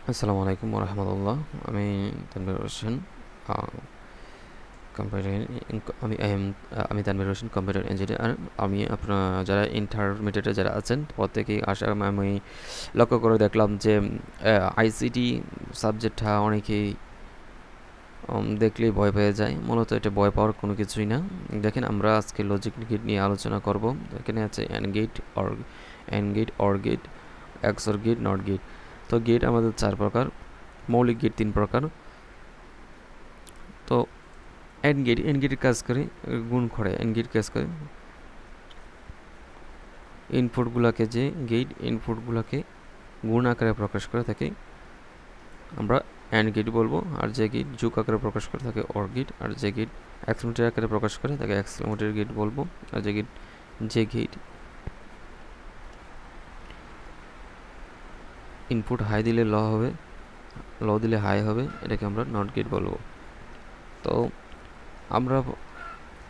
আসসালামু আলাইকুম রহমতুল্লাহ। আমি তানভীর হোসেন। কম্পিউটার আমি আমি তানভীর হোসেন, কম্পিউটার ইঞ্জিনিয়ার। আমি আপনার যারা ইন্টারমিডিয়েটে যারা আছেন প্রত্যেকেই আসার আমি লক্ষ্য করে দেখলাম যে আইসিটি সাবজেক্টটা অনেকেই দেখলেই ভয় পেয়ে যায়। মূলত এটা ভয় পাওয়ার কোনো কিছুই না। দেখেন, আমরা আজকে লজিক গেট নিয়ে আলোচনা করব। এখানে আছে and gate, or gate, XOR gate, not gate. তো গেট আমাদের 4 প্রকার, মৌলিক গেট 3 প্রকার। তো এন্ড গেটের কাজ করে গুণ করে, এন্ড গেট কাজ করে ইনপুটগুলোকে গুণ আকারে প্রকাশ করে থাকে আমরা অ্যান্ড গেট বলবো। আর যে গেট যোগ আকারে প্রকাশ করে থাকে অর গেট। আর যে গেট এক্সক্লেমেটরি আকারে প্রকাশ করে তাকে এক্সক্লেমেটরি গেট বলবো। আর যে গেট ইনপুট হাই দিলে ল হবে, ল দিলে হাই হবে, এটাকে আমরা নট গেট বলবো। তো আমরা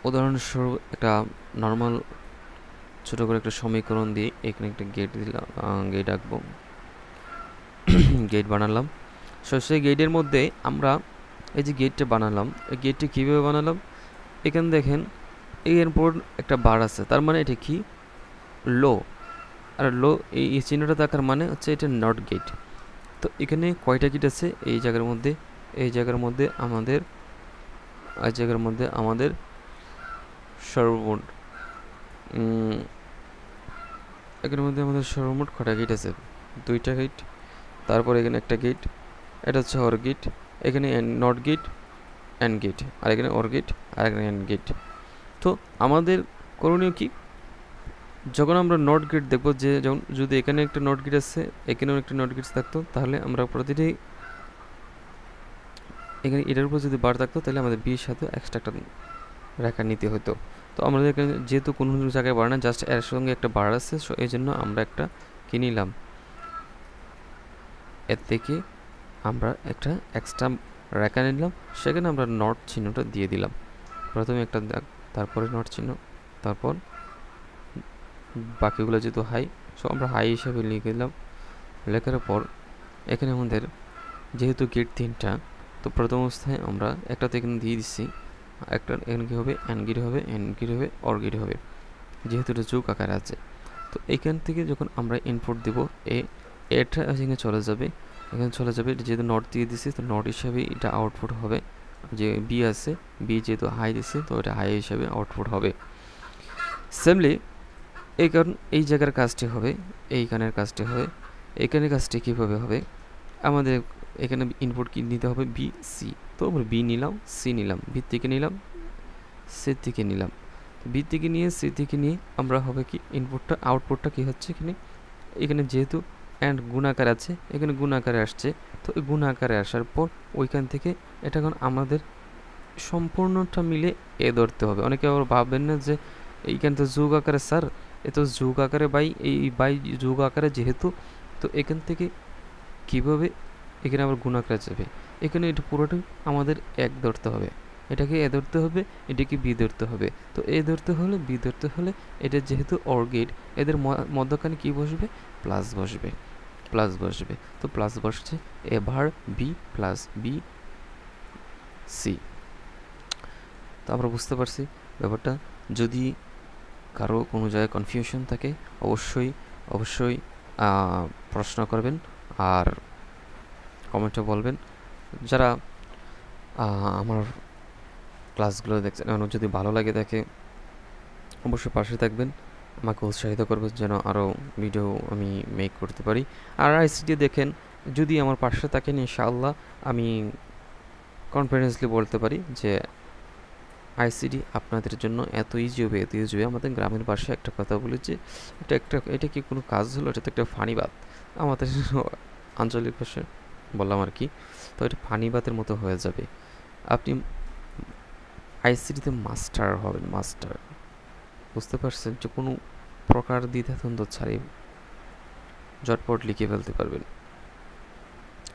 উদাহরণস্বরূপ একটা নর্মাল ছোটো করে একটা সমীকরণ দিয়ে এখানে একটা গেট দিলাম, গেট আঁকবো, গেট বানালাম। সেই গেটের মধ্যে আমরা এই যে গেটটা বানালাম, এই গেটটা কীভাবে বানালাম, এখানে দেখেন এর উপর একটা বার আছে, তার মানে এটা কি লো। আর লো এই চিহ্নটা থাকার মানে হচ্ছে এটা নট গেট। তো এখানে কয়টা গেট আছে এই জায়গার মধ্যে? এই জায়গার মধ্যে আমাদের সর্বমোট এখানের মধ্যে আমাদের সর্বমোট কটা গেট আছে? 2টা গেট। তারপর এখানে একটা গেট, এটা হচ্ছে অর গেট। এখানে নট গেট, অ্যান্ড গেট। আর এখানে অর গেট, আর এখানে অ্যান্ড গেট। তো আমাদের করণীয় কি? যখন আমরা নট গেট দেখবো, যে যেমন যদি এখানে একটা নট গেট আছে, এখানেও একটা নট গেট থাকতো, তাহলে আমরা প্রতিটি এখানে এটার উপর যদি বার থাকতো, তাহলে আমাদের বিয়ের সাথে এক্সট্রা একটা রেখা নিতে হতো। তো আমাদের এখানে যেহেতু কোনো জায়গায় বার না, জাস্ট এর সঙ্গে একটা বার আছে, সো এই জন্য আমরা একটা কি নিলাম, এর থেকে আমরা একটা এক্সট্রা রেখা নিলাম, সেখানে আমরা নট চিহ্নটা দিয়ে দিলাম। প্রথমে একটা দাগ, তারপরে নট চিহ্ন, তারপর বাকিগুলো যেহেতু হাই, সো আমরা হাই হিসাবে লিখে দিলাম। লেখার পর এখানে আমাদের যেহেতু গেট 3টা, তো প্রথম অবস্থায় আমরা একটা তো এখানে দিয়ে দিচ্ছি, একটা এখানে কী হবে, অ্যান্ড গেট হবে, অ্যান্ড গেট হবে, অর গেট হবে, যেহেতু এটা যোগ আকারে আছে। তো এখান থেকে যখন আমরা ইনপুট দেবো, এটা এখানে চলে যাবে, এটা যেহেতু নট দিয়ে দিছি, তো নট হিসাবে এটা আউটপুট হবে। যে বি আছে, বি যেহেতু হাই দিছে, তো এটা হাই হিসাবে আউটপুট হবে। সেমলি এই কারণ এই জায়গার কাজটি হবে, এইখানের কাজটি হবে। এখানে কাজটি কীভাবে হবে, আমাদের এখানে ইনপুট কি নিতে হবে, বি সি। তো আমরা বি নিলাম, সি নিলাম, বি থেকে নিলাম, সি থেকে নিলাম, বি থেকে নিয়ে সি থেকে নিয়ে আমরা হবে কি ইনপুটটা, আউটপুটটা কি হচ্ছে এখানে যেহেতু অ্যান্ড গুণাকার আছে, এখানে গুণাকারে আসছে। তো এই গুণাকারে আসার পর ওইখান থেকে এটা এখন আমাদের সম্পূর্ণটা মিলে এ ধরতে হবে। অনেকে আবার ভাববেন না যে এইখানে তো যোগ আকারে, স্যার এ তো যোগ আকারে বাই যোগ আকারে যেহেতু, তো এখান থেকে কিভাবে এখানে আবার গুণ আকারে যাবে? এখানে এটা পুরোটাই আমাদের এক ধরতে হবে, এটাকে এ ধরতে হবে, এটাকে বি ধরতে হবে। তো এ ধরতে হলে, বি ধরতে হলে, এটা যেহেতু অর গেট, এদের মধ্যখানে কি বসবে, প্লাস বসবে, তো প্লাস বসছে, এবার বি প্লাস বি সি। তো আমরা বুঝতে পারছি ব্যাপারটা। যদি কারো কোনো জায়গায় কনফিউশন থাকে, অবশ্যই প্রশ্ন করবেন আর কমেন্টে বলবেন। যারা আমার ক্লাসগুলো দেখছেন, যদি ভালো লাগে থাকে অবশ্যই পাশে থাকবেন, আমাকে উৎসাহিত করবেন যেন আরও ভিডিও আমি মেক করতে পারি। আর আইসিটি দেখেন, যদি আমার পাশে থাকেন, ইনশাআল্লাহ আমি কনফিডেন্সলি বলতে পারি যে আইসিটি আপনাদের জন্য এত ইজি হবে। আমাদের গ্রামের পাশে একটা কথা বলেছি, এটা কি কোনো কাজ হলো, এটা তো একটা ফানিবাদ। আমাদের আঞ্চলিক ভাষায় বললাম আর কি। তো এটা ফানিবাদের মতো হয়ে যাবে। আপনি আইসিটিতে মাস্টার হবেন, বুঝতে পারছেন, যে কোনো প্রকার দ্বিধাদ্বন্দ্ব ছাড়াই ঝটপট লিখে ফেলতে পারবেন।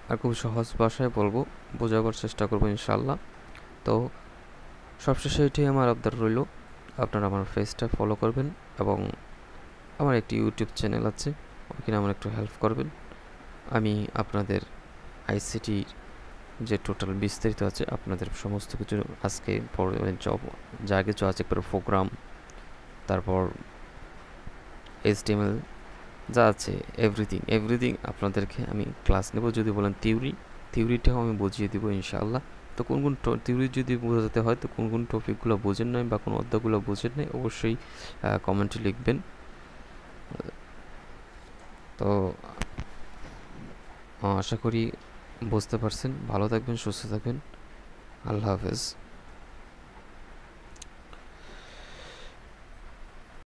আর খুব সহজ ভাষায় বলবো, বোঝাবার চেষ্টা করবো ইনশাল্লাহ। তো সবশেষে এটাই আমার আবদার রইল, আপনারা আমার ফেসটা ফলো করবেন এবং আমার একটি ইউটিউব চ্যানেল আছে, ওখানে আমার একটু হেল্প করবেন। আমি আপনাদের আইসিটির যে টোটাল বিস্তারিত আছে আপনাদের সমস্ত কিছু আজকে জব যা কিছু আছে একবার প্রোগ্রাম, তারপর HTML যা আছে এভরিথিং আপনাদেরকে আমি ক্লাস নেব। যদি বলেন থিওরিটাও আমি বুঝিয়ে দিব ইনশাআল্লাহ। তো কোন কোন থিওরি যদি বোঝাতে হয়, তো কোন কোন টপিকগুলো বোঝেন নাই বা কোন অধ্যায়গুলো বোঝেন নাই অবশ্যই কমেন্টে লিখবেন। তো আশা করি বুঝতে পারছেন। ভালো থাকবেন, সুস্থ থাকবেন। আল্লাহ হাফেজ।